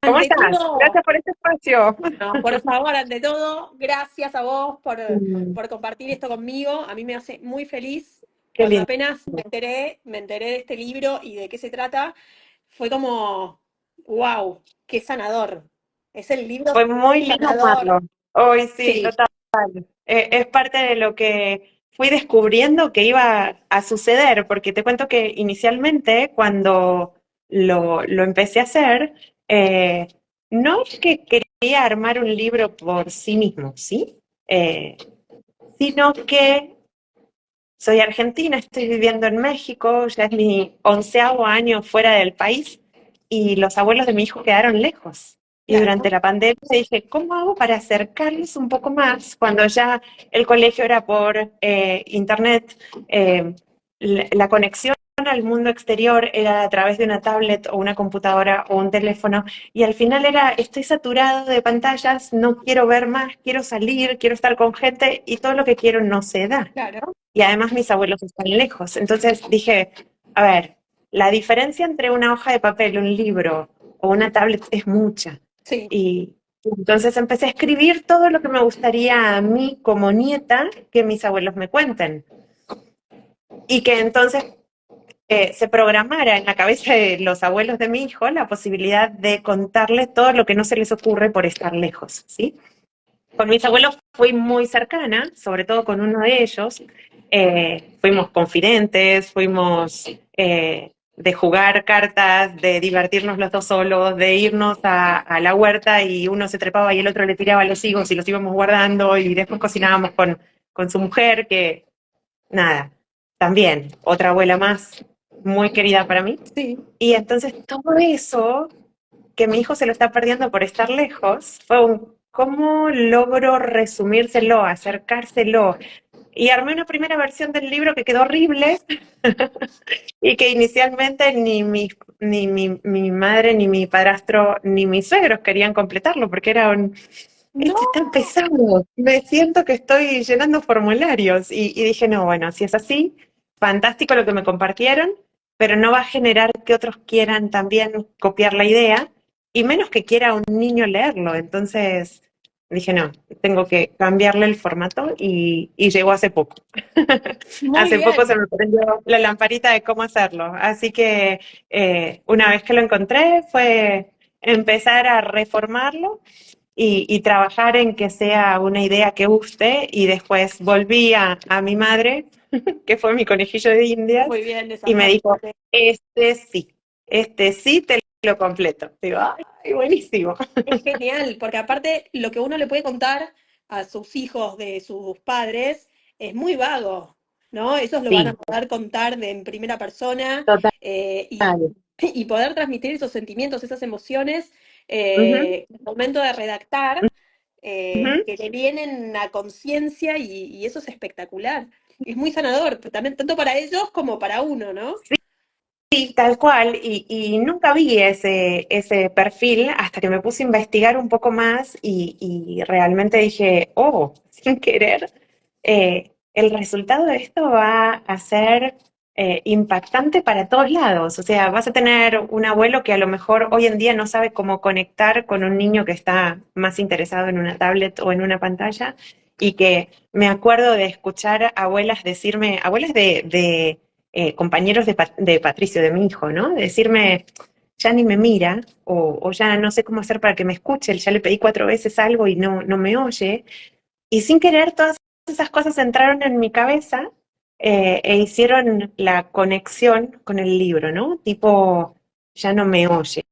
¿Cómo Ante estás? todo, Gracias por este espacio. no, por favor, ante todo, gracias a vos Mm, por compartir esto conmigo. A mí me hace muy feliz. Qué Cuando lindo. apenas me enteré de este libro y de qué se trata, fue como, wow, qué sanador. Es el libro Fue muy lindo sanador. amarlo. Hoy sí, Sí, total. Es parte de lo que fui descubriendo que iba a suceder, porque te cuento que inicialmente cuando lo empecé a hacer, eh, no es que quería armar un libro por sí mismo, ¿sí? Eh, Sino que soy argentina, estoy viviendo en México, ya es mi 11.º año fuera del país y los abuelos de mi hijo quedaron lejos. Y durante claro, la pandemia dije, ¿cómo hago para acercarlos un poco más cuando ya el colegio era por internet? La conexión al mundo exterior era a través de una tablet o una computadora o un teléfono y al final era, estoy saturado de pantallas, no quiero ver más, quiero salir, quiero estar con gente y todo lo que quiero no se da claro. y además mis abuelos están lejos. Entonces dije, a ver, la diferencia entre una hoja de papel, un libro o una tablet es mucha. Sí, Y entonces empecé a escribir todo lo que me gustaría a mí como nieta que mis abuelos me cuenten. Y que entonces se programara en la cabeza de los abuelos de mi hijo la posibilidad de contarles todo lo que no se les ocurre por estar lejos, ¿sí? Con mis abuelos fui muy cercana, sobre todo con uno de ellos. Fuimos confidentes, fuimos de jugar cartas, de divertirnos los dos solos, de irnos a la huerta y uno se trepaba y el otro le tiraba los higos y los íbamos guardando y después cocinábamos con su mujer, que nada, también otra abuela más muy querida para mí. sí. Y entonces todo eso que mi hijo se lo está perdiendo por estar lejos, fue un cómo logro resumírselo, acercárselo. Y armé una primera versión del libro que quedó horrible y que inicialmente ni mi madre, ni mi padrastro, ni mis suegros querían completarlo porque era un, No, esto es tan pesado, me siento que estoy llenando formularios y dije, no, bueno, si es así, fantástico lo que me compartieron, pero no va a generar que otros quieran también copiar la idea y menos que quiera un niño leerlo. Entonces dije, no, tengo que cambiarle el formato y llegó hace poco. muy Hace poco se bien. me prendió la lamparita de cómo hacerlo. Así que una vez que lo encontré fue empezar a reformarlo y trabajar en que sea una idea que guste y después volví a mi madre, que fue mi conejillo de indias, Muy bien, y me dijo, desafiante. este sí te lo completo. Digo, ay, buenísimo. Es genial, porque aparte lo que uno le puede contar a sus hijos de sus padres es muy vago, ¿no? Ellos lo van a Sí, poder contar en primera persona total. y poder transmitir esos sentimientos, esas emociones Ujú, en el momento de redactar, ujú. que le vienen a conciencia y eso es espectacular. Es muy sanador, también tanto para ellos como para uno, ¿no? Sí, tal cual, y nunca vi ese perfil hasta que me puse a investigar un poco más y realmente dije, oh, sin querer, el resultado de esto va a ser impactante para todos lados. O sea, vas a tener un abuelo que a lo mejor hoy en día no sabe cómo conectar con un niño que está más interesado en una tablet o en una pantalla y que me acuerdo de escuchar abuelas decirme, abuelas de compañeros de Patricio, de mi hijo, ¿no? De decirme, ya ni me mira, o ya no sé cómo hacer para que me escuche, ya le pedí 4 veces algo y no me oye. Y sin querer, todas esas cosas entraron en mi cabeza e hicieron la conexión con el libro, ¿no? Tipo, ya no me oye,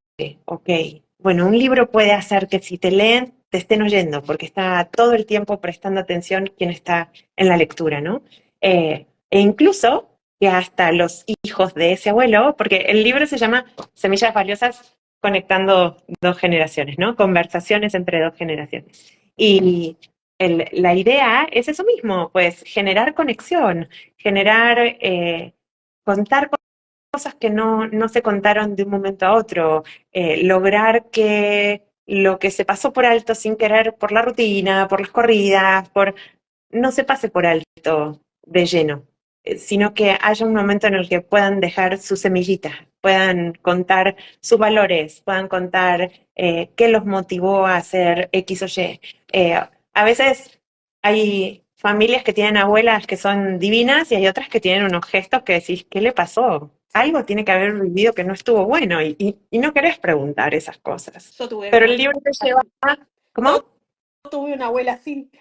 ok. Bueno, un libro puede hacer que si te leen, te estén oyendo, porque está todo el tiempo prestando atención quien está en la lectura, ¿no? E incluso que hasta los hijos de ese abuelo, porque el libro se llama Semillas Valiosas conectando dos generaciones, ¿no? Conversaciones entre dos generaciones. Y la idea es eso mismo, pues generar conexión, generar, contar cosas que no se contaron de un momento a otro, lograr que lo que se pasó por alto sin querer por la rutina, por las corridas, no se pase por alto de lleno. sino que haya un momento en el que puedan dejar sus semillitas, puedan contar sus valores, puedan contar qué los motivó a hacer X o Y. A veces hay familias que tienen abuelas que son divinas y hay otras que tienen unos gestos que decís, ¿qué le pasó? Sí, Algo tiene que haber vivido que no estuvo bueno y no querés preguntar esas cosas. yo tuve Pero una el abuela libro te lleva así. a... Yo ¿Cómo? tuve una abuela así, que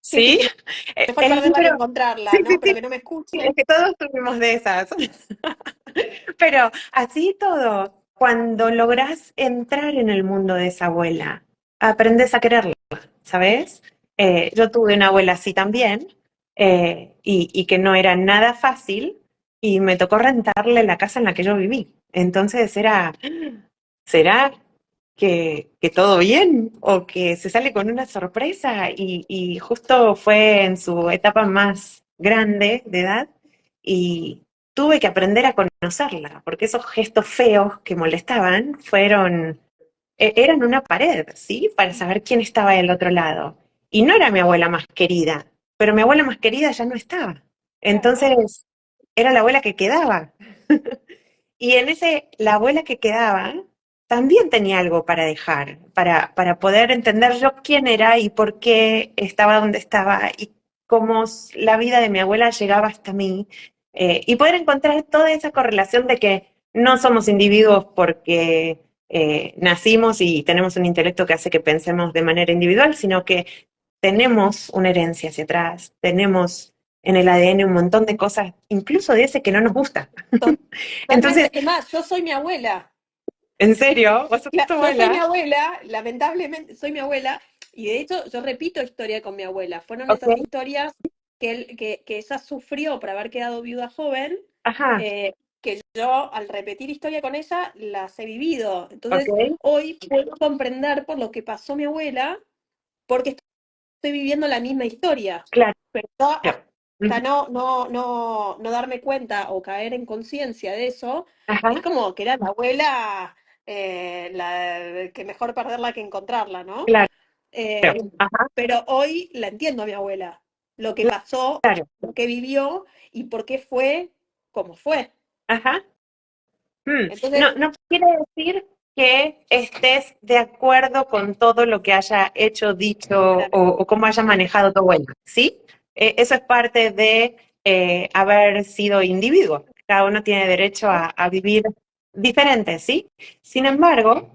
sí, Sí, que mejor el perderla que libro... encontrarla, Sí, ¿no? sí, Pero sí, que no me sí, es escuche. que todos tuvimos de esas. Pero así todo, cuando logras entrar en el mundo de esa abuela, aprendes a quererla, ¿sabes? Yo tuve una abuela así también, y que no era nada fácil, y me tocó rentarle la casa en la que yo viví. Entonces era, ¿será que todo bien? ¿O que se sale con una sorpresa? Y justo fue en su etapa más grande de edad, y tuve que aprender a conocerla, porque esos gestos feos que molestaban eran una pared, ¿sí? Para saber quién estaba del otro lado. Y no era mi abuela más querida, pero mi abuela más querida ya no estaba. Claro, Entonces, era la abuela que quedaba. Y en ese, la abuela que quedaba también tenía algo para dejar, para poder entender yo quién era y por qué estaba donde estaba y cómo la vida de mi abuela llegaba hasta mí, y poder encontrar toda esa correlación de que no somos individuos porque nacimos y tenemos un intelecto que hace que pensemos de manera individual, sino que tenemos una herencia hacia atrás, tenemos en el ADN un montón de cosas, incluso de ese que no nos gusta. Entonces, totalmente. Es más, yo soy mi abuela. ¿en serio? ¿Vos sos tu Yo soy mi abuela? abuela, lamentablemente soy mi abuela, y de hecho yo repito historia con mi abuela. Fueron esas Ok. historias que ella sufrió por haber quedado viuda joven, Ajá, eh, que yo al repetir historia con ella las he vivido. Entonces ok, hoy puedo comprender por lo que pasó mi abuela, porque estoy viviendo la misma historia. claro. Pero yo hasta Ujú. no darme cuenta o caer en conciencia de eso, Ajá, es como que era la abuela, que mejor perderla que encontrarla, ¿no? claro. Eh, Ajá, pero hoy la entiendo a mi abuela, lo que pasó, claro. lo que vivió y por qué fue como fue. Ajá. No, Entonces, no quiere decir que estés de acuerdo con todo lo que haya hecho, dicho claro, o cómo haya manejado tu abuela, ¿sí? Eso es parte de haber sido individuo. Cada uno tiene derecho a vivir diferente, ¿sí? Sin embargo,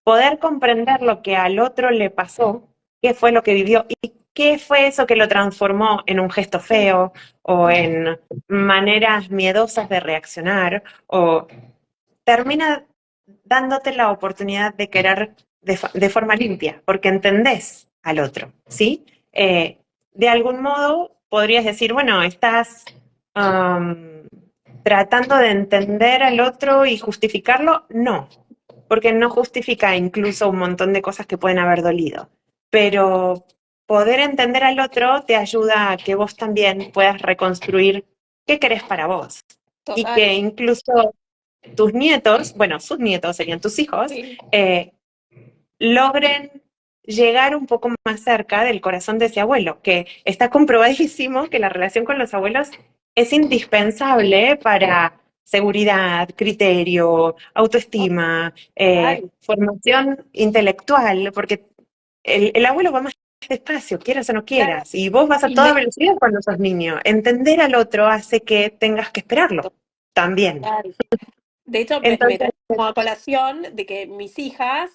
poder comprender lo que al otro le pasó, qué fue lo que vivió y qué fue eso que lo transformó en un gesto sí, feo o en maneras miedosas de reaccionar, o termina dándote la oportunidad de querer de forma limpia, porque entendés al otro, ¿sí? De algún modo podrías decir, bueno, estás um, tratando de entender al otro y justificarlo. No, porque no justifica incluso un montón de cosas que pueden haber dolido. Pero poder entender al otro te ayuda a que vos también puedas reconstruir qué querés para vos. Y que total, incluso tus nietos, bueno, sus nietos serían tus hijos, sí, logren llegar un poco más cerca del corazón de ese abuelo, que está comprobadísimo que la relación con los abuelos es indispensable para seguridad, criterio, autoestima, total. formación intelectual, porque el abuelo va más despacio, quieras o no Claro, quieras, y vos vas a y toda me, velocidad cuando sos niño. Entender al otro hace que tengas que esperarlo también. total. De hecho, me Entonces, trae como a colación de que mis hijas,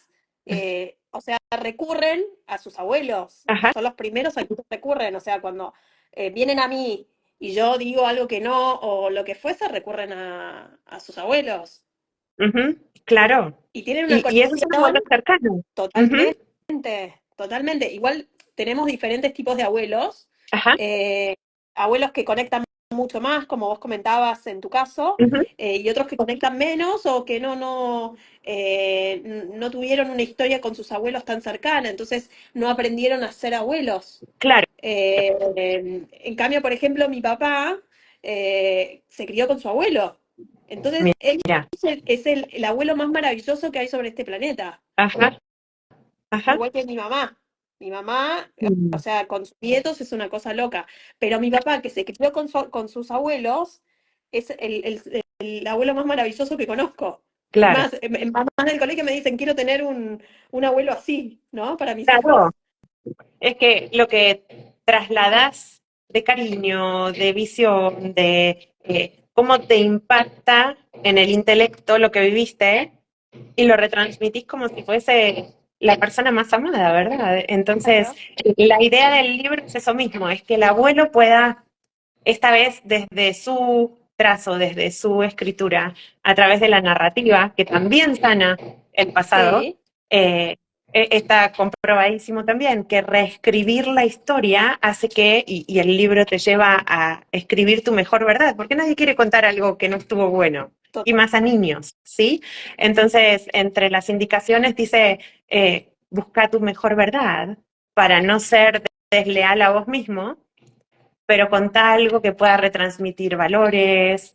o sea, recurren a sus abuelos. ajá, Son los primeros a los que recurren. O sea, cuando vienen a mí y yo digo algo que no o lo que fuese, recurren a sus abuelos. ujú, claro. Y tienen una Y esos son conexión abuelos cercanos. Ujú, totalmente, totalmente. Igual tenemos diferentes tipos de abuelos. ajá, eh, Abuelos que conectan mucho más, como vos comentabas en tu caso, ujú, y otros que conectan menos o que no tuvieron una historia con sus abuelos tan cercana, entonces no aprendieron a ser abuelos. claro. En cambio, por ejemplo, mi papá se crió con su abuelo. Entonces, él Mira, es el abuelo más maravilloso que hay sobre este planeta, ajá, ajá, igual que mi mamá. Mi mamá, o Mm. sea, con sus nietos es una cosa loca, pero mi papá, que se crió con sus abuelos, es el abuelo más maravilloso que conozco. Es Claro, más, mamás del colegio me dicen, quiero tener un abuelo así, ¿no? Para mis claro. hijos. Es que lo que trasladas de cariño, de visión, de cómo te impacta en el intelecto lo que viviste y lo retransmitís como si fuese la persona más amada, ¿verdad? Entonces, Claro. la idea del libro es eso mismo, es que el abuelo pueda, esta vez desde su trazo, desde su escritura, a través de la narrativa, que también sana el pasado, Sí, eh, está comprobadísimo también que reescribir la historia hace que, y el libro te lleva a escribir tu mejor verdad, porque nadie quiere contar algo que no estuvo bueno, y total. más a niños, ¿sí? Entonces, entre las indicaciones dice, busca tu mejor verdad para no ser desleal a vos mismo, pero contá algo que pueda retransmitir valores,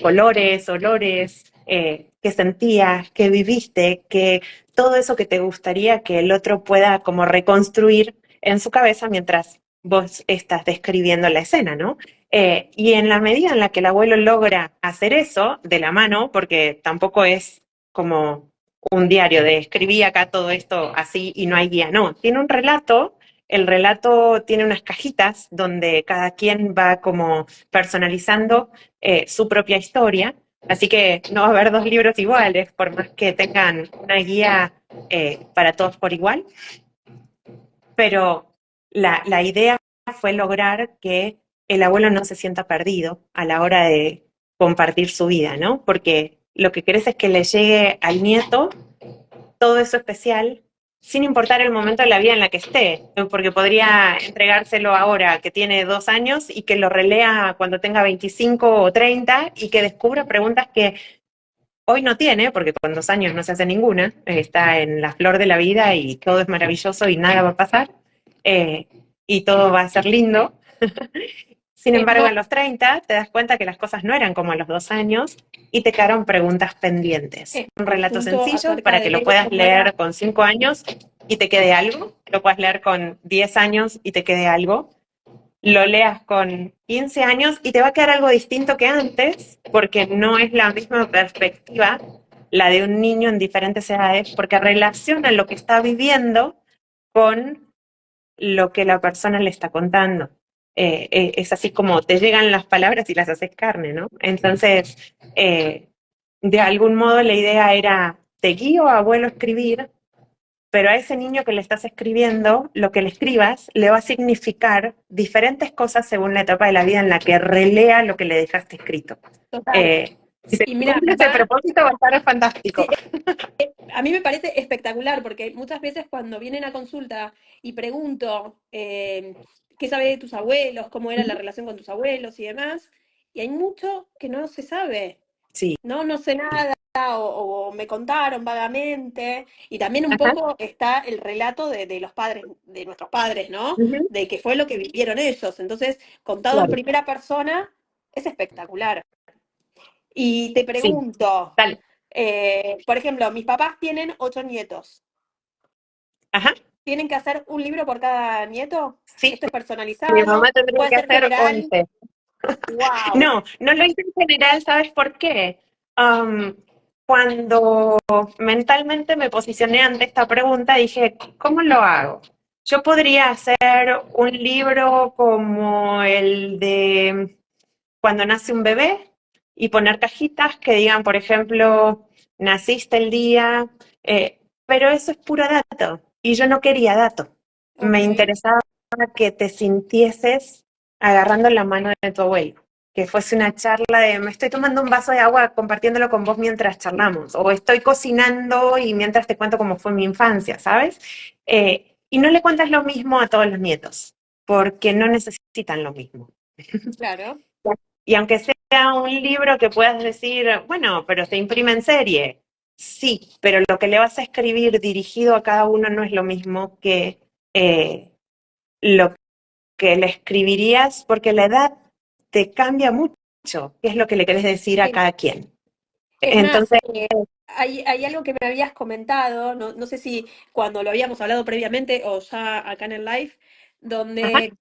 colores, olores, qué sentías, qué viviste, que todo eso que te gustaría que el otro pueda como reconstruir en su cabeza mientras vos estás describiendo la escena, ¿no? Y en la medida en la que el abuelo logra hacer eso de la mano, porque tampoco es como un diario de escribí acá todo esto así y no hay guía, no, tiene un relato. El relato tiene unas cajitas donde cada quien va como personalizando su propia historia, así que no va a haber dos libros iguales, por más que tengan una guía para todos por igual, pero la idea fue lograr que el abuelo no se sienta perdido a la hora de compartir su vida, ¿no? Porque lo que querés es que le llegue al nieto todo eso especial, sin importar el momento de la vida en la que esté, porque podría entregárselo ahora que tiene 2 años y que lo relea cuando tenga 25 o 30 y que descubra preguntas que hoy no tiene, porque con 2 años no se hace ninguna, está en la flor de la vida y todo es maravilloso y nada va a pasar, eh, y todo va a ser lindo. Sin embargo, a No, los 30 te das cuenta que las cosas no eran como a los 2 años y te quedaron preguntas pendientes. es Un relato punto sencillo acerca para que lo de puedas cómo era. leer con 5 años y te quede algo, lo puedas leer con 10 años y te quede algo, lo leas con 15 años y te va a quedar algo distinto que antes, porque no es la misma perspectiva la de un niño en diferentes edades, porque relaciona lo que está viviendo con lo que la persona le está contando. Es así como te llegan las palabras y las haces carne, ¿no? Entonces, de algún modo la idea era, te guío a abuelo a escribir, pero a ese niño que le estás escribiendo, lo que le escribas le va a significar diferentes cosas según la etapa de la vida en la que relea lo que le dejaste escrito. Total. Eh, si se Y mira, cumple ese propósito va a estar fantástico. sí, a mí me parece espectacular porque muchas veces cuando vienen a consulta y pregunto qué sabes de tus abuelos, cómo era la relación con tus abuelos y demás, y hay mucho que no se sabe, Sí. ¿no? No sé nada o me contaron vagamente. Y también un Ajá. poco está el relato de los padres, de nuestros padres, ¿no? Uh-huh. De qué fue lo que vivieron ellos. Entonces, contado en Claro. primera persona, es espectacular. Y te Sí. pregunto, Dale. por ejemplo, mis papás tienen 8 nietos. Ajá. ¿Tienen que hacer un libro por cada nieto? Sí. ¿Esto es Mi mamá personalizado? tendría ¿Puede que ser hacer general? 11. ¡Wow! No, no lo hice en general, ¿sabes por qué? Um, Cuando mentalmente me posicioné ante esta pregunta, dije, ¿cómo lo hago? Yo podría hacer un libro como el de cuando nace un bebé y poner cajitas que digan, por ejemplo, naciste el día, pero eso es puro dato y yo no quería dato. Me Ok. interesaba que te sintieses agarrando la mano de tu abuelo, que fuese una charla de me estoy tomando un vaso de agua compartiéndolo con vos mientras charlamos, o estoy cocinando y mientras te cuento cómo fue mi infancia, ¿sabes? Y no le cuentas lo mismo a todos los nietos, porque no necesitan lo mismo. Claro. Y aunque sea un libro que puedas decir, bueno, pero se imprime en serie, sí, pero lo que le vas a escribir dirigido a cada uno no es lo mismo que lo que le escribirías, porque la edad te cambia mucho, qué es lo que le querés decir a Sí. cada quien. Es más, Entonces, hay algo que me habías comentado, no sé si cuando lo habíamos hablado previamente o ya acá en el live, Ajá. donde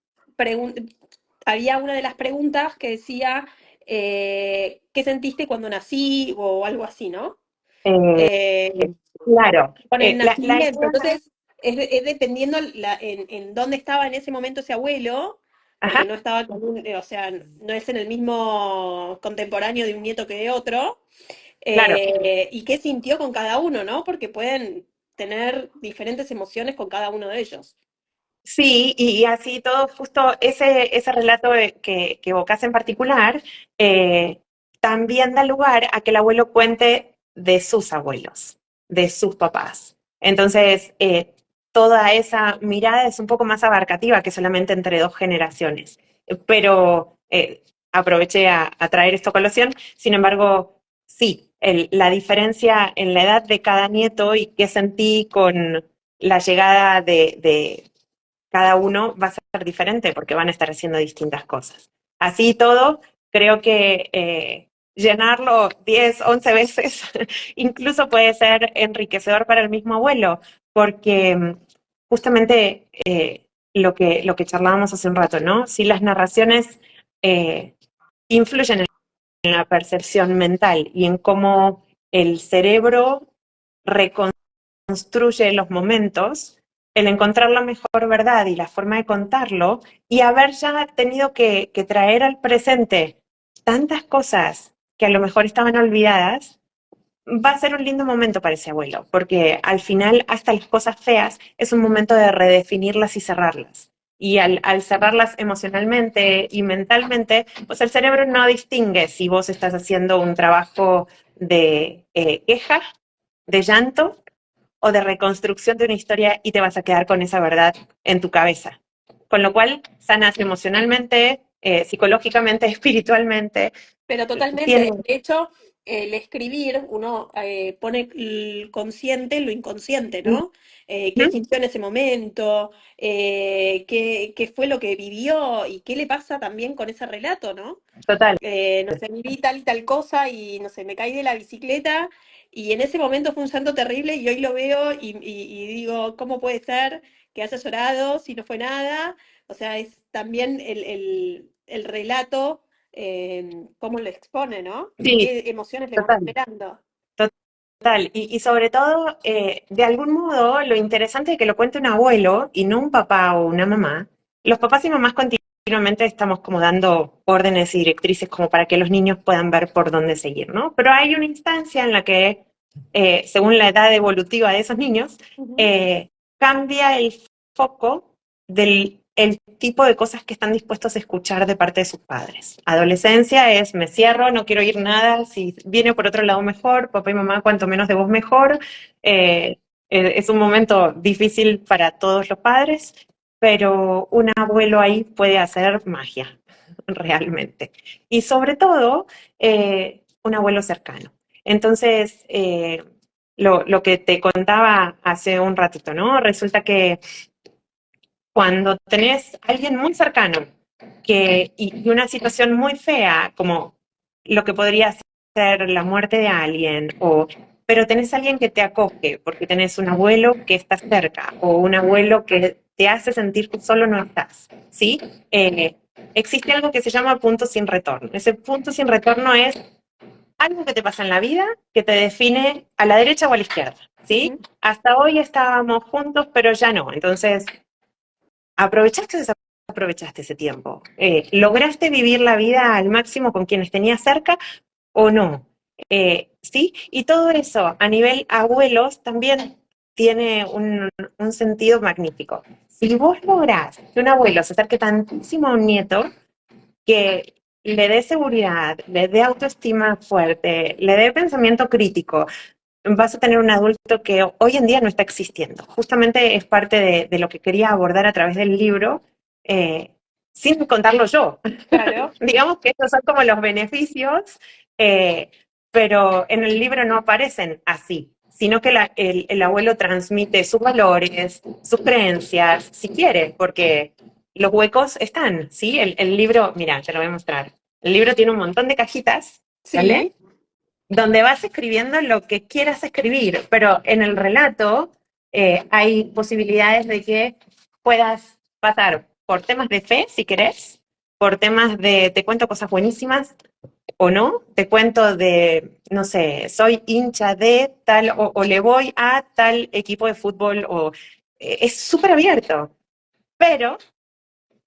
había una de las preguntas que decía, ¿qué sentiste cuando nací? O algo así, ¿no? Eh, Eh, claro, con el la nacimiento. idea, Entonces, es dependiendo en dónde estaba en ese momento ese abuelo, porque ajá, no estaba con o sea, no es en el mismo contemporáneo de un nieto que de otro, claro. y qué sintió con cada uno, ¿no? Porque pueden tener diferentes emociones con cada uno de ellos. Sí, y así todo, justo ese relato que evocas en particular, eh, también da lugar a que el abuelo cuente de sus abuelos, de sus papás. Entonces, toda esa mirada es un poco más abarcativa que solamente entre dos generaciones. Pero aproveché a traer esto a colación, sin embargo, sí, la diferencia en la edad de cada nieto y qué sentí con la llegada de cada uno va a ser diferente porque van a estar haciendo distintas cosas. Así todo, creo que llenarlo 10, 11 veces incluso puede ser enriquecedor para el mismo abuelo, porque justamente lo que charlábamos hace un rato, ¿no? Si las narraciones eh, influyen en la percepción mental y en cómo el cerebro construye los momentos, el encontrar la mejor verdad y la forma de contarlo, y haber ya tenido que traer al presente tantas cosas que a lo mejor estaban olvidadas, va a ser un lindo momento para ese abuelo, porque al final hasta las cosas feas es un momento de redefinirlas y cerrarlas. Y al cerrarlas emocionalmente y mentalmente, pues el cerebro no distingue si vos estás haciendo un trabajo de queja, de llanto, o de reconstrucción de una historia y te vas a quedar con esa verdad en tu cabeza. Con lo cual, sanas emocionalmente, psicológicamente, espiritualmente. Pero Tiene, totalmente. De hecho, el escribir, uno pone el consciente en lo inconsciente, ¿no? ¿Qué sintió en ese momento? ¿Qué fue lo que vivió? ¿Y qué le pasa también con ese relato, ¿no? total. No sé, viví tal y tal cosa y no sé, me caí de la bicicleta y en ese momento fue un llanto terrible y hoy lo veo y digo, ¿cómo puede ser que haya llorado si no fue nada? O sea, es también el relato, cómo lo expone, ¿no? Y Sí, qué emociones le van total. generando. Total. Y sobre todo, de algún modo, lo interesante de que lo cuente un abuelo y no un papá o una mamá. Los papás y mamás continuamente estamos como dando órdenes y directrices como para que los niños puedan ver por dónde seguir, ¿no? Pero hay una instancia en la que, según la edad evolutiva de esos niños, Ujú. eh, cambia el foco del el tipo de cosas que están dispuestos a escuchar de parte de sus padres. Adolescencia es me cierro, no quiero oír nada, si viene por otro lado mejor, papá y mamá cuanto menos de vos mejor. Eh, es un momento difícil para todos los padres, pero un abuelo ahí puede hacer magia, realmente. Y sobre todo, un abuelo cercano. Entonces, lo que te contaba hace un ratito, ¿no? Resulta que cuando tenés a alguien muy cercano y una situación muy fea, como lo que podría ser la muerte de alguien, pero tenés a alguien que te acoge, porque tenés un abuelo que está cerca, o un abuelo que te hace sentir que solo no estás, ¿sí? Eh, existe algo que se llama punto sin retorno. Ese punto sin retorno es algo que te pasa en la vida que te define a la derecha o a la izquierda, ¿sí? Ujú. Hasta hoy estábamos juntos, pero ya no. Entonces, ¿aprovechaste o desaprovechaste ese tiempo? ¿Lograste vivir la vida al máximo con quienes tenías cerca o no? ¿Sí? Y todo eso a nivel abuelos también tiene un sentido magnífico. Si vos lográs que un abuelo se acerque tantísimo a un nieto, que le dé seguridad, le dé autoestima fuerte, le dé pensamiento crítico, vas a tener un adulto que hoy en día no está existiendo. Justamente es parte de lo que quería abordar a través del libro, eh, sin contarlo yo. Claro. Digamos que estos son como los beneficios, eh, pero en el libro no aparecen así, sino que el abuelo transmite sus valores, sus creencias, si quiere, porque los huecos están, ¿sí? El libro, mira, te lo voy a mostrar. El libro tiene un montón de cajitas, Sí. ¿vale? donde vas escribiendo lo que quieras escribir, pero en el relato hay posibilidades de que puedas pasar por temas de fe, si querés, por temas de te cuento cosas buenísimas o no, te cuento de, no sé, soy hincha de tal o le voy a tal equipo de fútbol, o es súper abierto, pero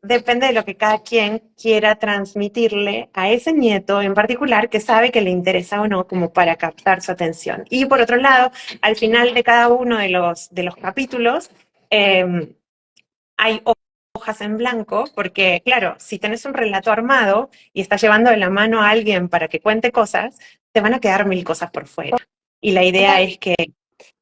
depende de lo que cada quien quiera transmitirle a ese nieto en particular que sabe que le interesa o no como para captar su atención. Y por otro lado, al final de cada uno de los capítulos hay hojas en blanco, porque claro, si tenés un relato armado y estás llevando de la mano a alguien para que cuente cosas, te van a quedar mil cosas por fuera. Y la idea Total. es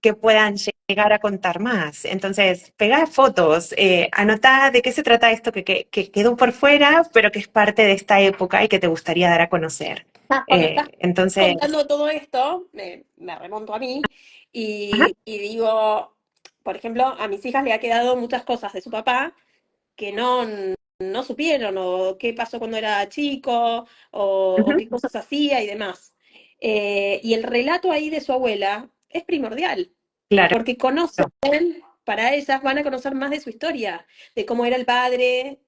que puedan llegar a contar más. Entonces, pegá fotos, anotá de qué se trata esto que quedó por fuera, pero que es parte de esta época y que te gustaría dar a conocer. Cuando estás Entonces, contando todo esto, me remonto a mí ajá, y digo, por ejemplo, a mis hijas le ha quedado muchas cosas de su papá que no supieron, o qué pasó cuando era chico, o ujú, qué cosas hacía y demás. Y el relato ahí de su abuela es primordial, claro, porque conocen, para ellas van a conocer más de su historia, de cómo era el padre,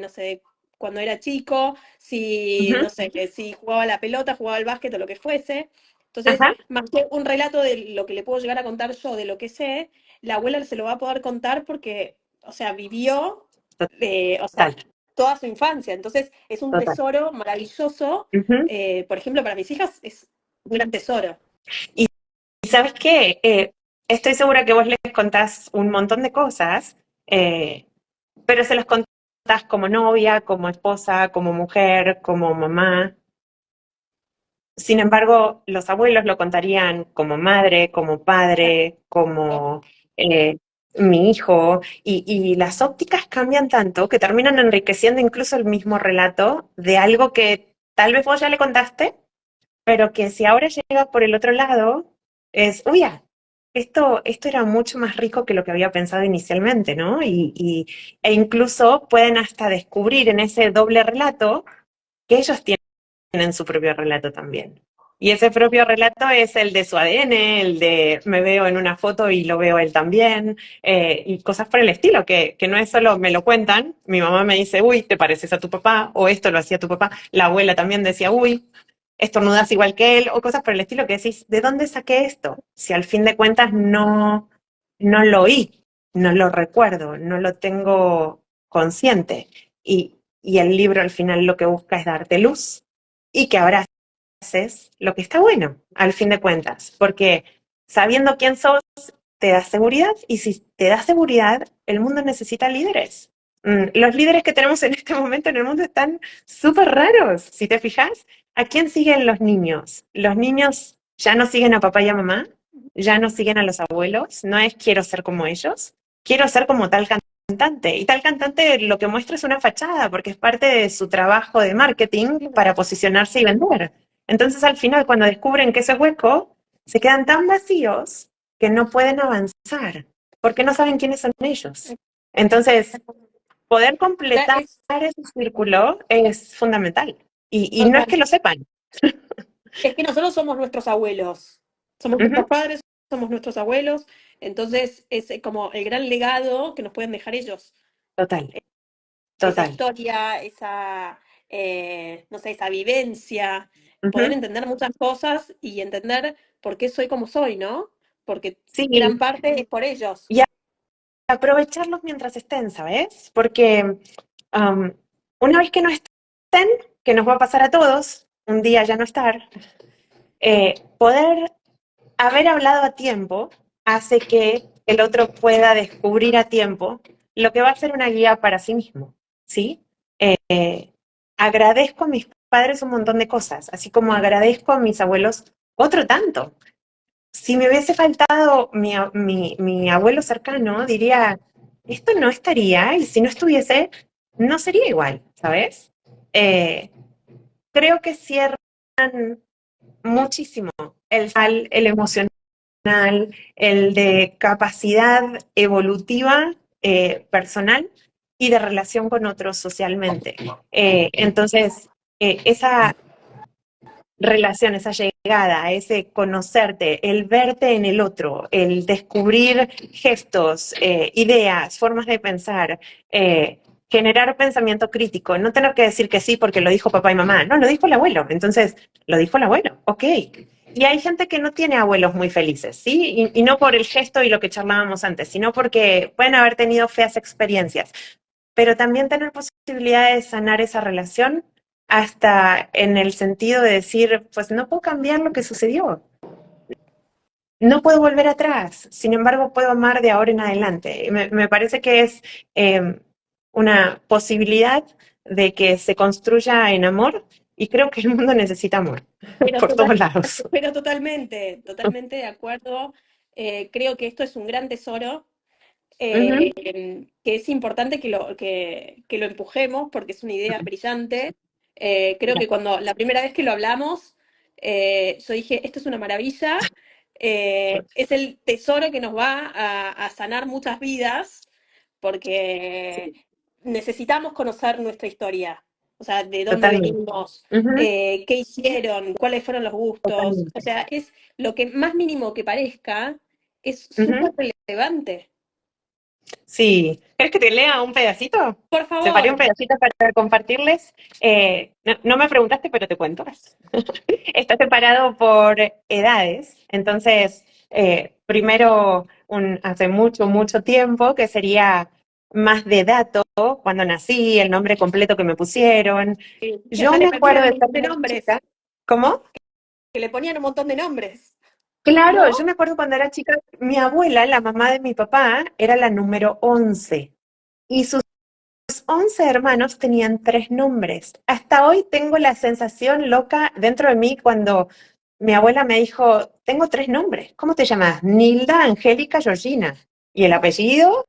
no sé, cuando era chico, si, ujú, no sé, que si jugaba a la pelota, jugaba al básquet o lo que fuese. Entonces, ajá, más que un relato de lo que le puedo llegar a contar yo, de lo que sé, la abuela se lo va a poder contar porque, o sea, vivió, o sea, total, toda su infancia. Entonces, es un total. tesoro maravilloso. Ujú. Por ejemplo, para mis hijas es un gran tesoro. Y sabes qué, estoy segura que vos les contás un montón de cosas, eh, pero se los contás como novia, como esposa, como mujer, como mamá. Sin embargo, los abuelos lo contarían como madre, como padre, como eh, mi hijo, y las ópticas cambian tanto que terminan enriqueciendo incluso el mismo relato de algo que tal vez vos ya le contaste, pero que si ahora llega por el otro lado, es, uy, esto era mucho más rico que lo que había pensado inicialmente, ¿no? E incluso pueden hasta descubrir en ese doble relato que ellos tienen su propio relato también. Y ese propio relato es el de su ADN, el de me veo en una foto y lo veo él también, y cosas por el estilo, que no es solo me lo cuentan, mi mamá me dice, uy, te pareces a tu papá, o esto lo hacía tu papá, la abuela también decía, uy, estornudas igual que él, o cosas por el estilo que decís, ¿de dónde saqué esto? Si al fin de cuentas no lo oí, no lo recuerdo, no lo tengo consciente. Y el libro al final lo que busca es darte luz y que abraces lo que está bueno, al fin de cuentas, porque sabiendo quién sos, te da seguridad, y si te da seguridad, el mundo necesita líderes. Los líderes que tenemos en este momento en el mundo están súper raros. Si te fijas, ¿a quién siguen los niños? Los niños ya no siguen a papá y a mamá, ya no siguen a los abuelos, no es quiero ser como ellos, quiero ser como tal cantante. Y tal cantante lo que muestra es una fachada, porque es parte de su trabajo de marketing para posicionarse y vender. Entonces al final, cuando descubren que eso es hueco, se quedan tan vacíos que no pueden avanzar, porque no saben quiénes son ellos. Entonces, poder completar Es ese círculo es fundamental. Y no es total. que lo sepan. Es que nosotros somos nuestros abuelos, somos nuestros Ujú, padres, somos nuestros abuelos, entonces es como el gran legado que nos pueden dejar ellos, total, esa total. historia, esa, no sé, esa vivencia, poder Ujú. entender muchas cosas y entender por qué soy como soy, ¿no? Porque Sí, gran parte es por ellos. y aprovecharlos mientras estén, ¿sabes? Porque um, una vez que no estén, que nos va a pasar a todos, un día ya no estar, poder haber hablado a tiempo hace que el otro pueda descubrir a tiempo lo que va a ser una guía para sí mismo, ¿sí? Agradezco a mis padres un montón de cosas, así como agradezco a mis abuelos otro tanto. Si me hubiese faltado mi abuelo cercano, diría, esto no estaría, y si no estuviese, no sería igual, ¿sabes? Eh, Creo que cierran muchísimo el emocional, el de capacidad evolutiva, personal, y de relación con otros socialmente. Entonces, esa relación, esa llegada a ese conocerte, el verte en el otro, el descubrir gestos, ideas, formas de pensar, generar pensamiento crítico, no tener que decir que sí porque lo dijo papá y mamá, no, lo dijo el abuelo, entonces lo dijo el abuelo, ok. Y hay gente que no tiene abuelos muy felices, ¿sí? Y no por el gesto y lo que charlábamos antes, sino porque pueden haber tenido feas experiencias, pero también tener posibilidad de sanar esa relación hasta en el sentido de decir, pues no puedo cambiar lo que sucedió, no puedo volver atrás, sin embargo puedo amar de ahora en adelante. Me parece que es una posibilidad de que se construya en amor y creo que el mundo necesita amor Pero, por total- todos lados. pero totalmente, totalmente de acuerdo. Creo que esto es un gran tesoro, Ujú, que es importante que lo empujemos porque es una idea brillante. Creo que cuando la primera vez que lo hablamos, yo dije, esto es una maravilla, es el tesoro que nos va a sanar muchas vidas, porque necesitamos conocer nuestra historia, o sea, de dónde totalmente. venimos, Ujú, qué hicieron, cuáles fueron los gustos, o totalmente. sea, es lo que más mínimo que parezca, es súper Ujú. relevante. Sí, ¿crees que te lea un pedacito? Por Separé favor. un pedacito para compartirles. No me preguntaste, pero te cuento. Está separado por edades, entonces, primero, hace mucho, mucho tiempo, que sería más de dato, cuando nací, el nombre completo que me pusieron. Que Yo ya me le acuerdo metían de un ser montón de una nombres, chica. ¿Cómo? que le ponían un montón de nombres, Claro, ¿no? yo me acuerdo cuando era chica, mi abuela, la mamá de mi papá, era la número 11 y sus 11 hermanos tenían 3 nombres. Hasta hoy tengo la sensación loca dentro de mí cuando mi abuela me dijo, tengo 3 nombres. ¿Cómo te llamas? Nilda, Angélica, Georgina. ¿Y el apellido?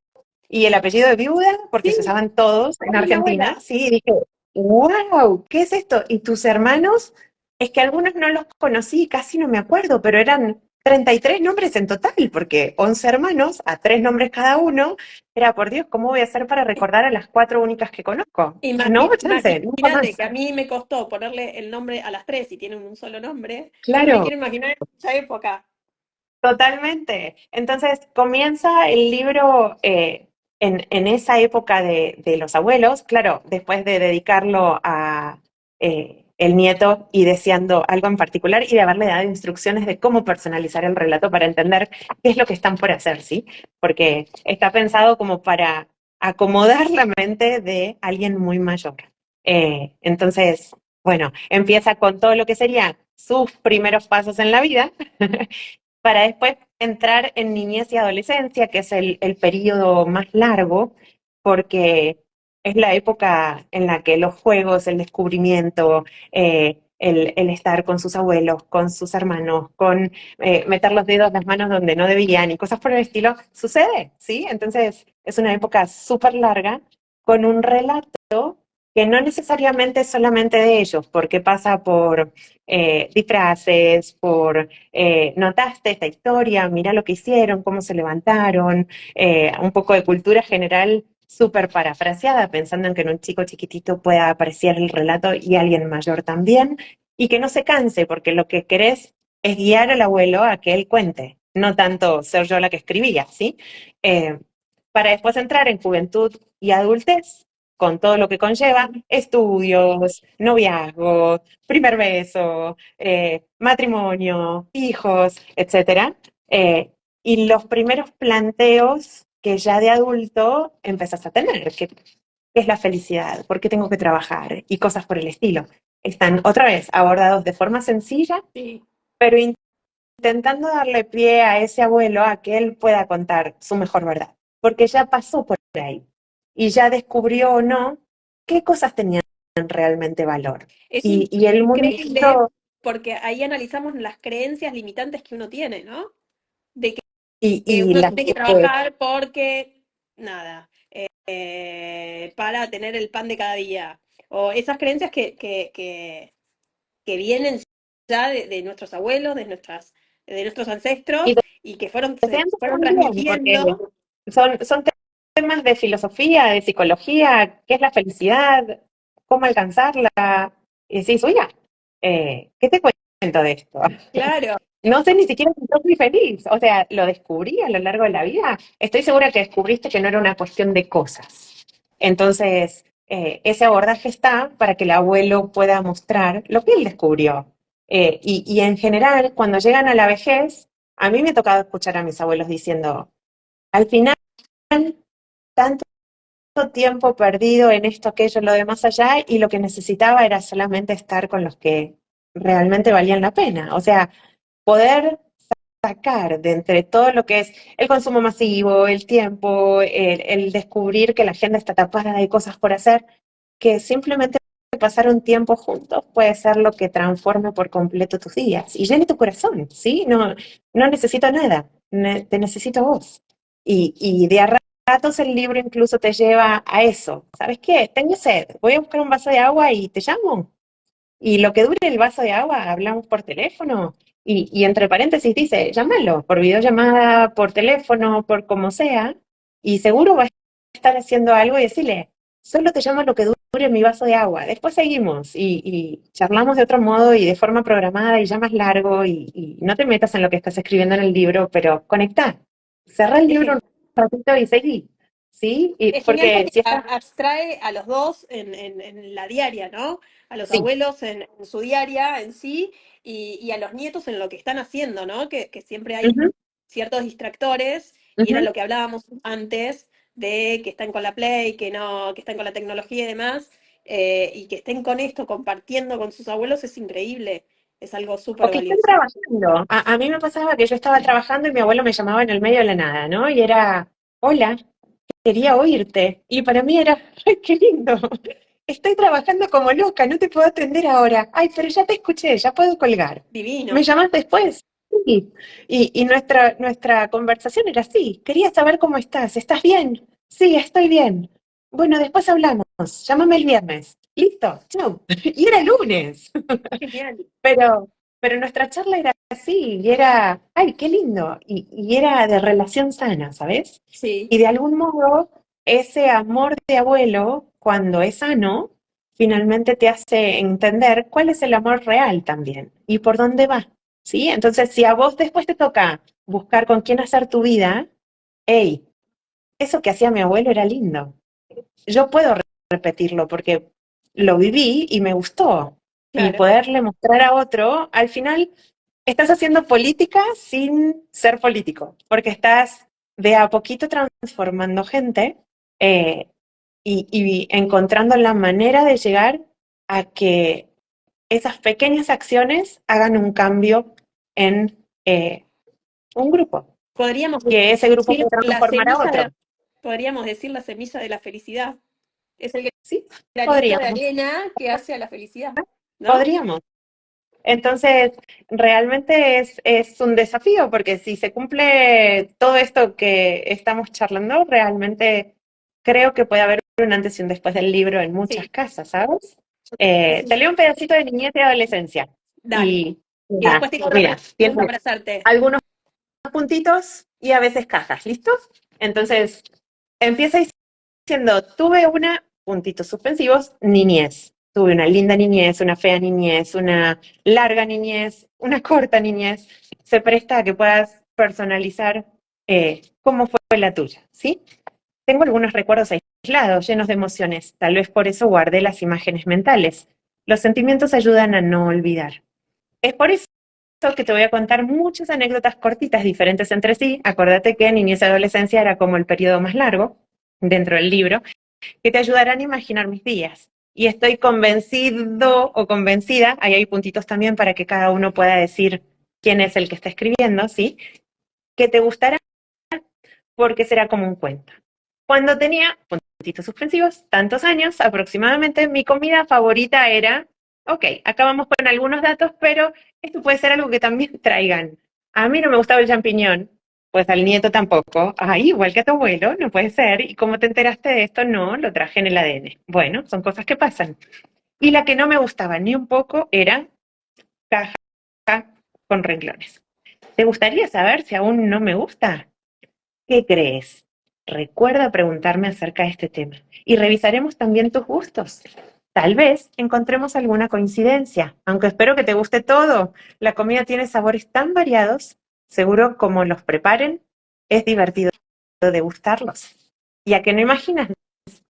¿Y el apellido de viuda? Porque se Sí, usaban todos en como mi Argentina. abuela. Sí, y dije, wow, ¿qué es esto? ¿Y tus hermanos? Es que algunos no los conocí, casi no me acuerdo, pero eran 33 nombres en total, porque 11 hermanos, a 3 nombres cada uno, era por Dios, ¿cómo voy a hacer para recordar a las 4 únicas que conozco? No, chance, nunca Imagínate más. que a mí me costó ponerle el nombre a las tres y tienen un solo nombre. Ya no me Claro, quiero imaginar en esa época. totalmente. Entonces comienza el libro en esa época de los abuelos, claro, después de dedicarlo a el nieto y deseando algo en particular y de haberle dado instrucciones de cómo personalizar el relato para entender qué es lo que están por hacer, ¿sí? Porque está pensado como para acomodar la mente de alguien muy mayor. Entonces, bueno, empieza con todo lo que serían sus primeros pasos en la vida para después entrar en niñez y adolescencia, que es el periodo más largo, porque es la época en la que los juegos, el descubrimiento, el estar con sus abuelos, con sus hermanos, con meter los dedos, las manos donde no debían y cosas por el estilo, sucede, ¿sí? Entonces es una época súper larga con un relato que no necesariamente es solamente de ellos, porque pasa por disfraces, por notaste esta historia, mira lo que hicieron, cómo se levantaron, un poco de cultura general súper parafraseada, pensando en que en un chico chiquitito pueda apreciar el relato y alguien mayor también, y que no se canse, porque lo que querés es guiar al abuelo a que él cuente, no tanto ser yo la que escribía, ¿sí? Eh, para después entrar en juventud y adultez, con todo lo que conlleva, estudios, noviazgo, primer beso, matrimonio, hijos, etcétera. Eh, y los primeros planteos que ya de adulto empezás a tener, que es la felicidad, por qué tengo que trabajar y cosas por el estilo. Están otra vez abordados de forma sencilla, Sí. pero intentando darle pie a ese abuelo a que él pueda contar su mejor verdad, porque ya pasó por ahí y ya descubrió o no qué cosas tenían realmente valor. Es Y el increíble mundo, porque ahí analizamos las creencias limitantes que uno tiene, ¿no? De que y uno las tiene que trabajar porque, nada, para tener el pan de cada día. O esas creencias que vienen ya de nuestros abuelos, de nuestros y ancestros y que desde se antes fueron también, porque transmitiendo. son temas de filosofía, de psicología, qué es la felicidad, cómo alcanzarla. Y decís, oye, ¿qué te de esto. Claro, No sé ni siquiera si estoy muy feliz. O sea, lo descubrí a lo largo de la vida. Estoy segura que descubriste que no era una cuestión de cosas. Entonces, ese abordaje está para que el abuelo pueda mostrar lo que él descubrió. Y en general, cuando llegan a la vejez, a mí me ha tocado escuchar a mis abuelos diciendo, al final, tanto tiempo perdido en esto, aquello, lo de más allá, y lo que necesitaba era solamente estar con los que realmente valían la pena. O sea, poder sacar de entre todo lo que es el consumo masivo, el tiempo, el descubrir que la agenda está tapada de cosas por hacer, que simplemente pasar un tiempo juntos puede ser lo que transforme por completo tus días y llene tu corazón, ¿sí? No, no necesito nada, te necesito a vos. Y de a ratos el libro incluso te lleva a eso. ¿Sabes qué? Tengo sed, voy a buscar un vaso de agua y te llamo. Y lo que dure el vaso de agua, hablamos por teléfono. Y entre paréntesis dice, llámalo, por videollamada, por teléfono, por como sea. Y seguro va a estar haciendo algo y decirle, solo te llamo lo que dure mi vaso de agua. Después seguimos y charlamos de otro modo y de forma programada y ya más largo. Y no te metas en lo que estás escribiendo en el libro, pero conectá. Cerrá el es libro genial. un ratito y seguí. ¿Sí? Y Es genial porque porque si estás... abstrae a los dos en la diaria, ¿no? A los Sí. abuelos en su diaria en sí y a los nietos en lo que están haciendo, ¿no? Que siempre hay Ujú, ciertos distractores y era ujú. lo que hablábamos antes de que están con la Play, que no, que están con la tecnología y demás, y que estén con esto, compartiendo con sus abuelos, es increíble, es algo O súper que estén valioso. trabajando. A mí me pasaba que yo estaba trabajando y mi abuelo me llamaba en el medio de la nada, ¿no? Y era, hola, quería oírte. Y para mí era, ay, qué lindo. Estoy trabajando como loca, no te puedo atender ahora. Ay, pero ya te escuché, ya puedo colgar. ¿Me Divino, llamas después? Sí. Y nuestra conversación era así. Quería saber cómo estás. ¿Estás bien? Sí, estoy bien. Bueno, después hablamos. Llámame el viernes. Listo, chau. Y era lunes. genial. Pero, pero nuestra charla era así, y era, ay, qué lindo, y era de relación sana, ¿sabes? Sí, Y de algún modo, ese amor de abuelo, cuando es sano, finalmente te hace entender cuál es el amor real también y por dónde va, ¿sí? Entonces, si a vos después te toca buscar con quién hacer tu vida, hey, eso que hacía mi abuelo era lindo. Yo puedo repetirlo porque lo viví y me gustó. Y claro. poderle mostrar a otro, al final estás haciendo política sin ser político, porque estás de a poquito transformando gente eh, y encontrando la manera de llegar a que esas pequeñas acciones hagan un cambio en un grupo, Podríamos que ese grupo decir pueda la transformar a semilla otro. podríamos decir la semilla de la felicidad. Es el Sí, granito de podríamos, arena que hace a la felicidad, ¿no? podríamos. Entonces, realmente es un desafío porque si se cumple todo esto que estamos charlando, realmente creo que puede haber un antes y un después del libro en muchas Sí, casas, ¿sabes? Te sí, leo un pedacito de niñez y adolescencia. dale. Y Y mira, después tengo otra mira, pregunta tiene para hacerte. algunos puntitos y a veces cajas, ¿listos? Entonces, empieza diciendo, tuve una, puntitos suspensivos, niñez. Tuve una linda niñez, una fea niñez, una larga niñez, una corta niñez. Se presta a que puedas personalizar cómo fue la tuya, ¿sí? Tengo algunos recuerdos aislados, llenos de emociones. Tal vez por eso guardé las imágenes mentales. Los sentimientos ayudan a no olvidar. Es por eso que te voy a contar muchas anécdotas cortitas diferentes entre sí. Acordate que niñez y adolescencia era como el periodo más largo dentro del libro, que te ayudarán a imaginar mis días. Y estoy convencido o convencida, ahí hay puntitos también para que cada uno pueda decir quién es el que está escribiendo, ¿sí? Que te gustará porque será como un cuento. Cuando tenía, puntitos suspensivos, tantos años aproximadamente, mi comida favorita era, ok, acá vamos con algunos datos, pero esto puede ser algo que también traigan. A mí no me gustaba el champiñón, pues al nieto tampoco. Ay, igual que a tu abuelo, no puede ser. ¿Y cómo te enteraste de esto? No, lo traje en el ADN. Bueno, son cosas que pasan. Y la que no me gustaba ni un poco era caja con renglones. ¿Te gustaría saber si aún no me gusta? ¿Qué crees? Recuerda preguntarme acerca de este tema y revisaremos también tus gustos. Tal vez encontremos alguna coincidencia, aunque espero que te guste todo. La comida tiene sabores tan variados, seguro como los preparen, es divertido degustarlos. Y a que no imaginas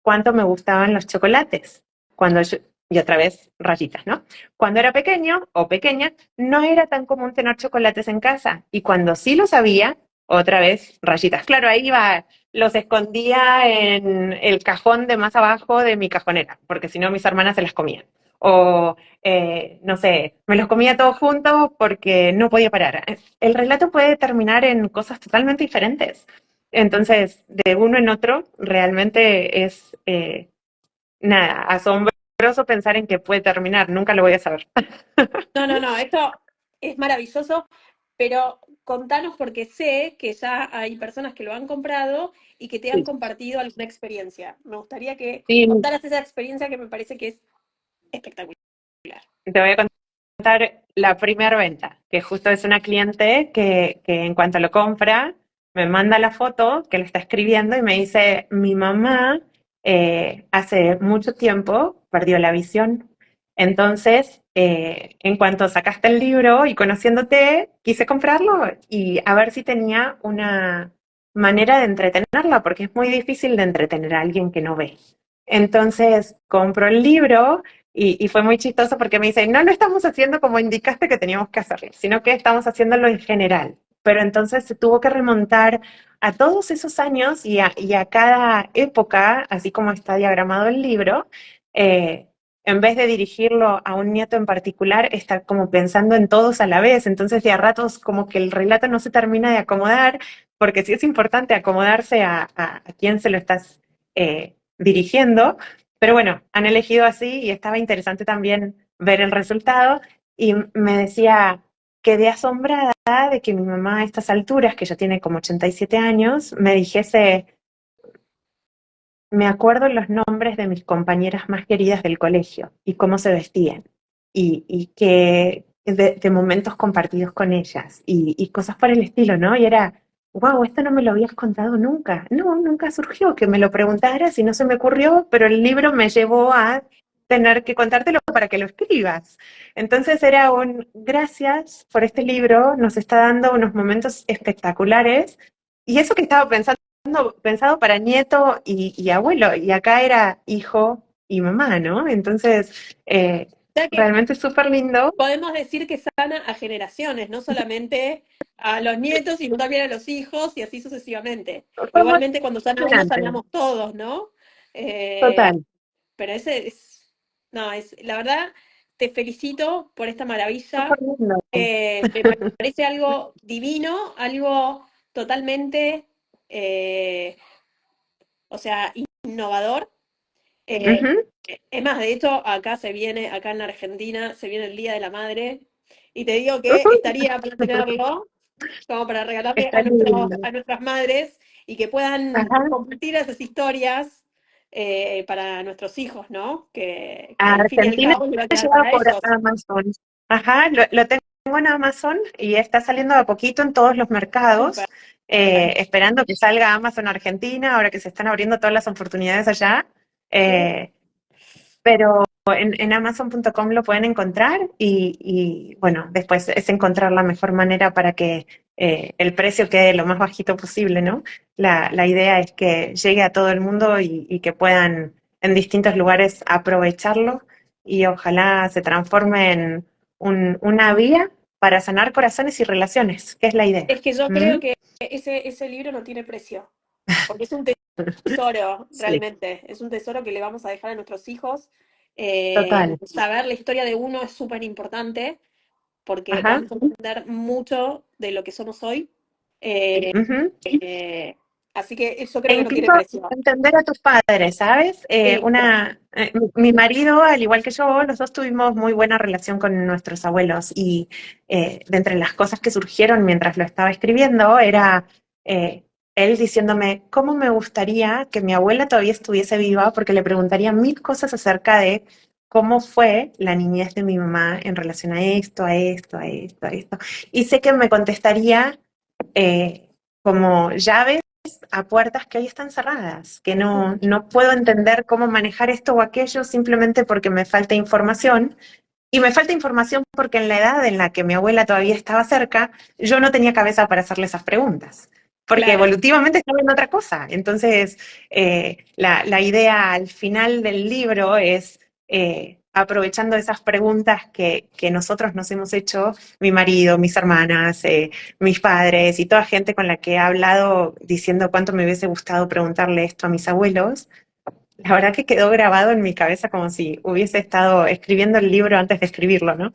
cuánto me gustaban los chocolates. Cuando yo, y otra vez rayitas, ¿no? Cuando era pequeño o pequeña, no era tan común tener chocolates en casa. Y cuando sí los había, otra vez rayitas. Claro, ahí iba, los escondía en el cajón de más abajo de mi cajonera, porque si no mis hermanas se las comían. O, no sé, me los comía todos juntos porque no podía parar. El relato puede terminar en cosas totalmente diferentes. Entonces, de uno en otro, realmente es, nada, asombroso pensar en que puede terminar, nunca lo voy a saber. No, no, no, esto es maravilloso, pero contanos porque sé que ya hay personas que lo han comprado y que te han Sí, compartido alguna experiencia. Me gustaría que sí, contaras esa experiencia que me parece que es espectacular. te voy a contar la primera venta, que justo es una cliente que en cuanto lo compra, me manda la foto que le está escribiendo y me dice, mi mamá hace mucho tiempo perdió la visión. Entonces, en cuanto sacaste el libro y conociéndote, quise comprarlo y a ver si tenía una manera de entretenerla, porque es muy difícil de entretener a alguien que no ve. Entonces, compro el libro y fue muy chistoso porque me dice, no lo estamos haciendo como indicaste que teníamos que hacerlo, sino que estamos haciéndolo en general. Pero entonces se tuvo que remontar a todos esos años y a cada época, así como está diagramado el libro, eh, en vez de dirigirlo a un nieto en particular, está como pensando en todos a la vez. Entonces, de a ratos, como que el relato no se termina de acomodar, porque sí es importante acomodarse a quién se lo estás dirigiendo, pero bueno, han elegido así y estaba interesante también ver el resultado. Y me decía, quedé asombrada de que mi mamá a estas alturas, que ya tiene como 87 años, me dijese, me acuerdo los nombres de mis compañeras más queridas del colegio y cómo se vestían y que de momentos compartidos con ellas y cosas por el estilo, ¿no? Y era, wow, esto no me lo habías contado nunca. No, nunca surgió que me lo preguntaras y no se me ocurrió, pero el libro me llevó a tener que contártelo para que lo escribas. Entonces era un gracias por este libro, nos está dando unos momentos espectaculares. Y eso que estaba pensado para nieto y abuelo, y acá era hijo y mamá, ¿no? Entonces, O sea que realmente es súper lindo. podemos decir que sana a generaciones, no solamente a los nietos, sino también a los hijos y así sucesivamente. Fue muy Igualmente cuando sana uno, emocionante, sanamos todos, ¿no? Eh, total. pero ese es, no, es, la verdad, te felicito por esta Súper maravilla. lindo. Me parece algo divino, algo totalmente, eh, o sea, innovador. Eh, Ujú. es más, de hecho, acá se viene, acá en Argentina, se viene el Día de la Madre, y te digo que estaría para tenerlo, como para regalarle Está lindo. a nuestras madres y que puedan Ajá. compartir esas historias para nuestros hijos, ¿no? Que A al fin y al Argentina cabo le va a quedar llega para por ellos. Amazon. Ajá, lo tengo en Amazon y está saliendo de a poquito en todos los Súper. mercados, esperando que salga Amazon Argentina, ahora que se están abriendo todas las oportunidades allá. Eh, pero en Amazon.com lo pueden encontrar y, bueno, después es encontrar la mejor manera para que el precio quede lo más bajito posible, ¿no? La idea es que llegue a todo el mundo y que puedan en distintos lugares aprovecharlo y ojalá se transforme en una vía para sanar corazones y relaciones, que es la idea. Es que yo ¿Mm? creo que ese libro no tiene precio, porque es un tesoro, Sí, realmente. Es un tesoro que le vamos a dejar a nuestros hijos. total. Saber la historia de uno es súper importante porque Ajá. vamos a entender mucho de lo que somos hoy. Eh, Ujú. eh, así que eso E creo que no tiene incluso precio. entender a tus padres, ¿sabes? Sí, Mi marido, al igual que yo, los dos tuvimos muy buena relación con nuestros abuelos y de entre las cosas que surgieron mientras lo estaba escribiendo era él diciéndome cómo me gustaría que mi abuela todavía estuviese viva porque le preguntaría mil cosas acerca de cómo fue la niñez de mi mamá en relación a esto, a esto, a esto, a esto. Y sé que me contestaría como llaves a puertas que hoy están cerradas, que no puedo entender cómo manejar esto o aquello simplemente porque me falta información. Y me falta información porque en la edad en la que mi abuela todavía estaba cerca, yo no tenía cabeza para hacerle esas preguntas, porque Claro. evolutivamente estaba en otra cosa. Entonces, la idea al final del libro es, aprovechando esas preguntas que nosotros nos hemos hecho, mi marido, mis hermanas, mis padres y toda gente con la que he hablado diciendo cuánto me hubiese gustado preguntarle esto a mis abuelos, la verdad que quedó grabado en mi cabeza como si hubiese estado escribiendo el libro antes de escribirlo, ¿no?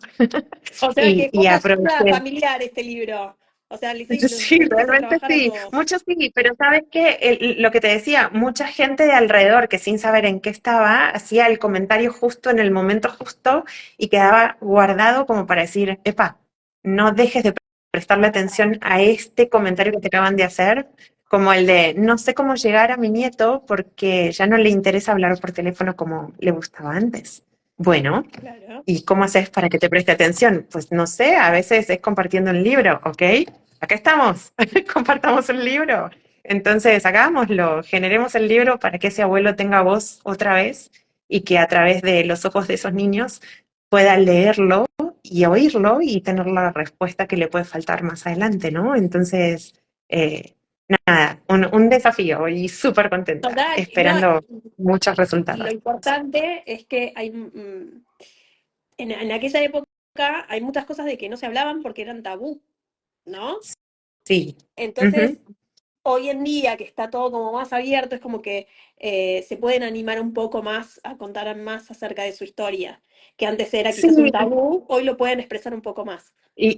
O sea que Y poco ayuda aproveché. familiar este libro. O sea, lo Sí, hiciste a realmente trabajar a sí, vos. muchos sí, pero sabes que lo que te decía, mucha gente de alrededor que sin saber en qué estaba, hacía el comentario justo en el momento justo y quedaba guardado como para decir, epa, no dejes de prestarle atención a este comentario que te acaban de hacer, como el de, no sé cómo llegar a mi nieto porque ya no le interesa hablar por teléfono como le gustaba antes. Bueno, Claro. ¿y cómo haces para que te preste atención? Pues no sé, a veces es compartiendo un libro, ¿ok? Acá estamos, compartamos un libro. Entonces, hagámoslo, generemos el libro para que ese abuelo tenga voz otra vez y que a través de los ojos de esos niños pueda leerlo y oírlo y tener la respuesta que le puede faltar más adelante, ¿no? Entonces, nada, un desafío y súper contenta, Total, no, esperando muchos y resultados. lo importante es que en aquella época hay muchas cosas de que no se hablaban porque eran tabú, ¿no? Sí. Entonces, Ujú. hoy en día que está todo como más abierto, es como que se pueden animar un poco más a contar más acerca de su historia, que antes era Sí, quizás un tabú, hoy lo pueden expresar un poco más. y,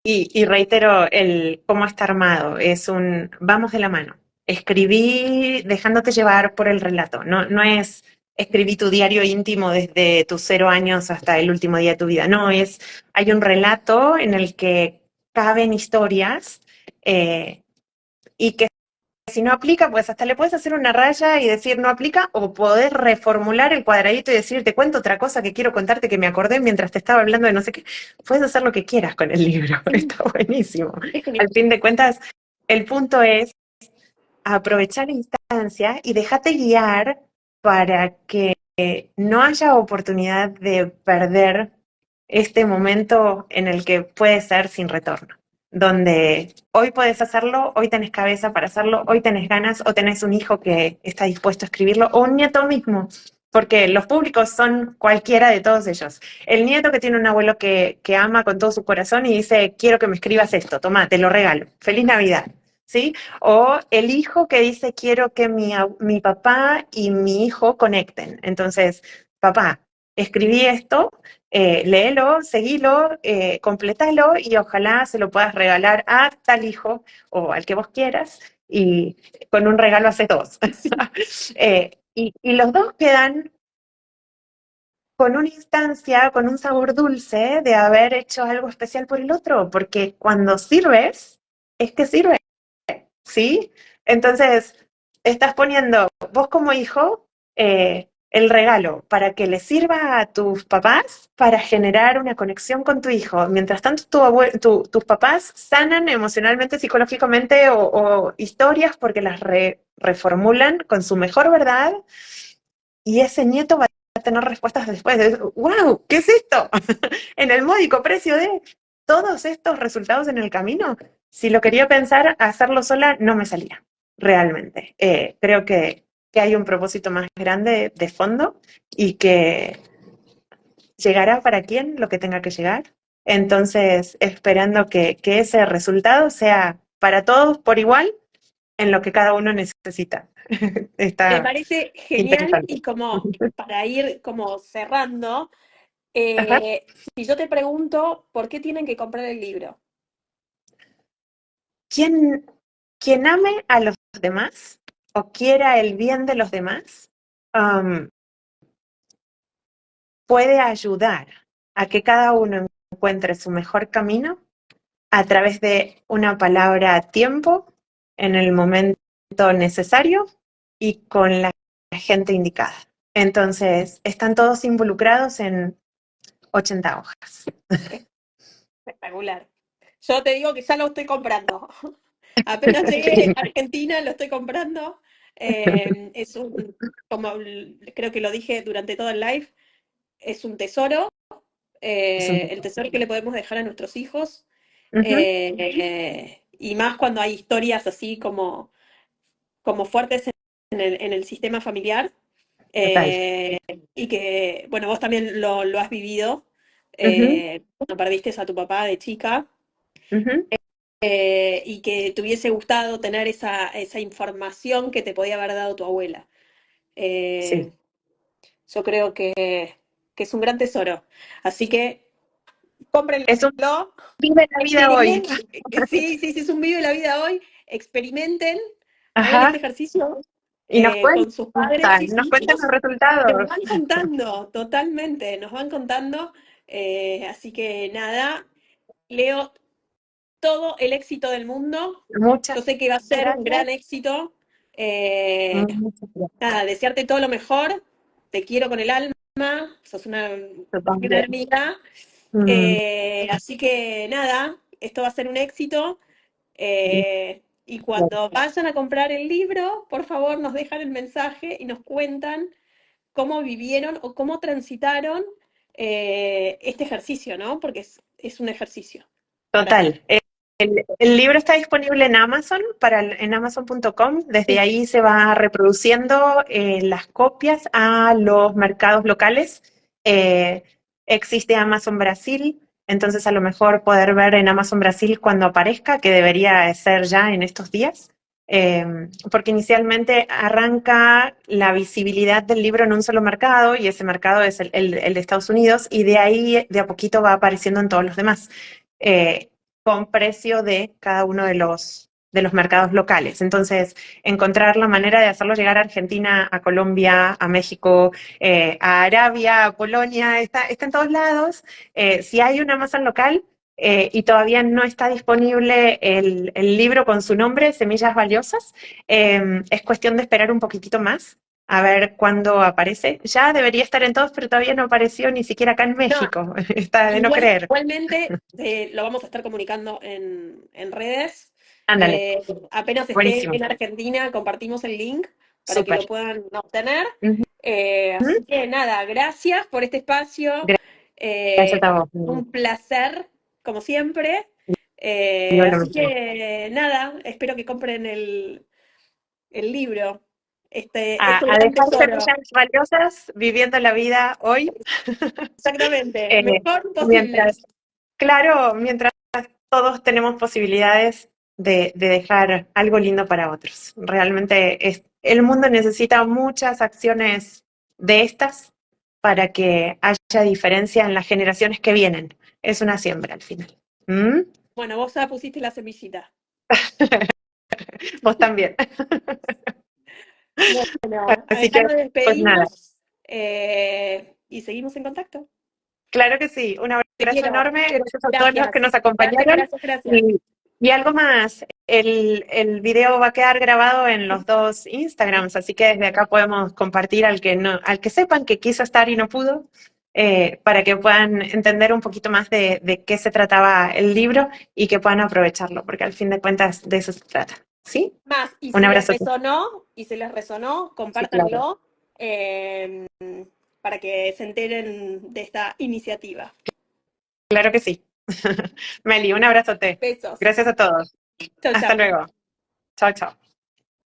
y reitero, el cómo está armado, es un vamos de la mano. Escribí dejándote llevar por el relato, no es escribí tu diario íntimo desde tus 0 años hasta el último día de tu vida, no, hay un relato en el que caben historias y que si no aplica, pues hasta le puedes hacer una raya y decir no aplica, o podés reformular el cuadradito y decir, te cuento otra cosa que quiero contarte que me acordé mientras te estaba hablando de no sé qué. Puedes hacer lo que quieras con el libro, está buenísimo. Es genial. Al fin de cuentas, el punto es aprovechar la instancia y déjate guiar para que no haya oportunidad de perder este momento en el que puede ser sin retorno, donde hoy puedes hacerlo, hoy tenés cabeza para hacerlo, hoy tenés ganas o tenés un hijo que está dispuesto a escribirlo o un nieto mismo, porque los públicos son cualquiera de todos ellos. El nieto que tiene un abuelo que ama con todo su corazón y dice, quiero que me escribas esto, toma, te lo regalo, feliz Navidad. ¿Sí? O el hijo que dice, quiero que mi papá y mi hijo conecten. Entonces, papá, escribí esto, léelo, seguilo, completalo y ojalá se lo puedas regalar a tal hijo o al que vos quieras y con un regalo hace dos. Y los dos quedan con una instancia, con un sabor dulce de haber hecho algo especial por el otro, porque cuando sirves, es que sirve. ¿Sí? Entonces, estás poniendo vos como hijo el regalo para que le sirva a tus papás para generar una conexión con tu hijo. Mientras tanto, tus papás sanan emocionalmente, psicológicamente o historias porque las reformulan con su mejor verdad y ese nieto va a tener respuestas después de, wow, ¿qué es esto? En el módico precio de todos estos resultados en el camino, si lo quería pensar, hacerlo sola no me salía, realmente. Creo que hay un propósito más grande de fondo y que llegará para quien lo que tenga que llegar. Entonces, esperando que ese resultado sea para todos por igual en lo que cada uno necesita. Me Está parece genial interesante. y como para ir como cerrando, Ajá. si yo te pregunto, ¿por qué tienen que comprar el libro? Quien, quien ame a los demás o quiera el bien de los demás, um, puede ayudar a que cada uno encuentre su mejor camino a través de una palabra a tiempo, en el momento necesario y con la gente indicada. Entonces, están todos involucrados en 80 hojas. Espectacular. Yo te digo que ya lo estoy comprando. Apenas Qué llegué a lindo. Argentina, lo estoy comprando. Es un, como creo que lo dije durante todo el live, es un tesoro, Es un el tesoro. tesoro que le podemos dejar a nuestros hijos. Ujú. Y más cuando hay historias así como fuertes en el sistema familiar. Total. eh, y que, bueno, vos también lo has vivido, Ujú, cuando perdiste a tu papá de chica, ujú. y que te hubiese gustado tener esa información que te podía haber dado tu abuela. Sí. Eh, yo creo que es un gran tesoro. Así que cómprenlo, Es un vive la vida hoy. experimenten, sí, sí, sí, es un vive la vida hoy, experimenten, hagan este Ajá. ejercicio Y con sus padres y sus nos cuentan los hijos, y nos resultados. van contando, totalmente, nos van contando. Así que nada, Leo, todo el éxito del mundo. Muchas Yo sé que va a ser un gracias. gran éxito. Eh, Muchas gracias. nada, desearte todo lo mejor. Te quiero con el alma. Sos una Yo gran también. amiga. Mm, Así que nada, esto va a ser un éxito. Y cuando vayan a comprar el libro, por favor nos dejan el mensaje y nos cuentan cómo vivieron o cómo transitaron este ejercicio, ¿no? Porque es un ejercicio para hacer. total. El libro está disponible en Amazon, en amazon.com. Desde Sí. ahí se va reproduciendo las copias a los mercados locales. Eh, Existe Amazon Brasil, entonces a lo mejor poder ver en Amazon Brasil cuando aparezca, que debería ser ya en estos días. Porque inicialmente arranca la visibilidad del libro en un solo mercado y ese mercado es el de Estados Unidos y de ahí de a poquito va apareciendo en todos los demás. Eh, con precio de cada uno de los mercados locales. Entonces, encontrar la manera de hacerlo llegar a Argentina, a Colombia, a México, a Arabia, a Polonia, está en todos lados. Si hay una Amazon local y todavía no está disponible el libro con su nombre, Semillas Valiosas, es cuestión de esperar un poquitito más a ver cuándo aparece. Ya debería estar en todos, pero todavía no apareció ni siquiera acá en No, México. Está de no creer. igualmente lo vamos a estar comunicando en redes. Ándale, Apenas esté buenísimo. en Argentina, compartimos el link para que Súper. lo puedan obtener. Ujú. Así que nada, gracias por este espacio. Gracias Eh, a vos. un placer, como siempre. Digo lo Así mismo. que nada, espero que compren el libro. Este A gran dejar tesoro. semillas valiosas viviendo la vida hoy, Exactamente, eh, mejor posible. mientras, claro, mientras todos tenemos posibilidades de dejar algo lindo para otros. Realmente el mundo necesita muchas acciones de estas para que haya diferencia en las generaciones que vienen. Es una siembra al final. ¿Mm? Bueno, vos ya pusiste la semillita. Vos también. Bueno, a Así que, dejar de pues nada. despedirnos, y seguimos en contacto. Claro que sí, un Te abrazo quiero. enorme, gracias a todos los Gracias. que nos Gracias, acompañaron gracias, gracias. y algo más, el video va a quedar grabado en los dos Instagrams, así que desde acá podemos compartir al que no, al que sepan que quiso estar y no pudo, para que puedan entender un poquito más de qué se trataba el libro y que puedan aprovecharlo, porque al fin de cuentas de eso se trata. ¿Sí? Más, y Un si les abrazo. resonó, Sí, claro. compártanlo, eh, para que se enteren de esta iniciativa. Claro que sí. Meli, un abrazote. Besos. Gracias a todos. Chau, Hasta chau. luego. Chao, chao.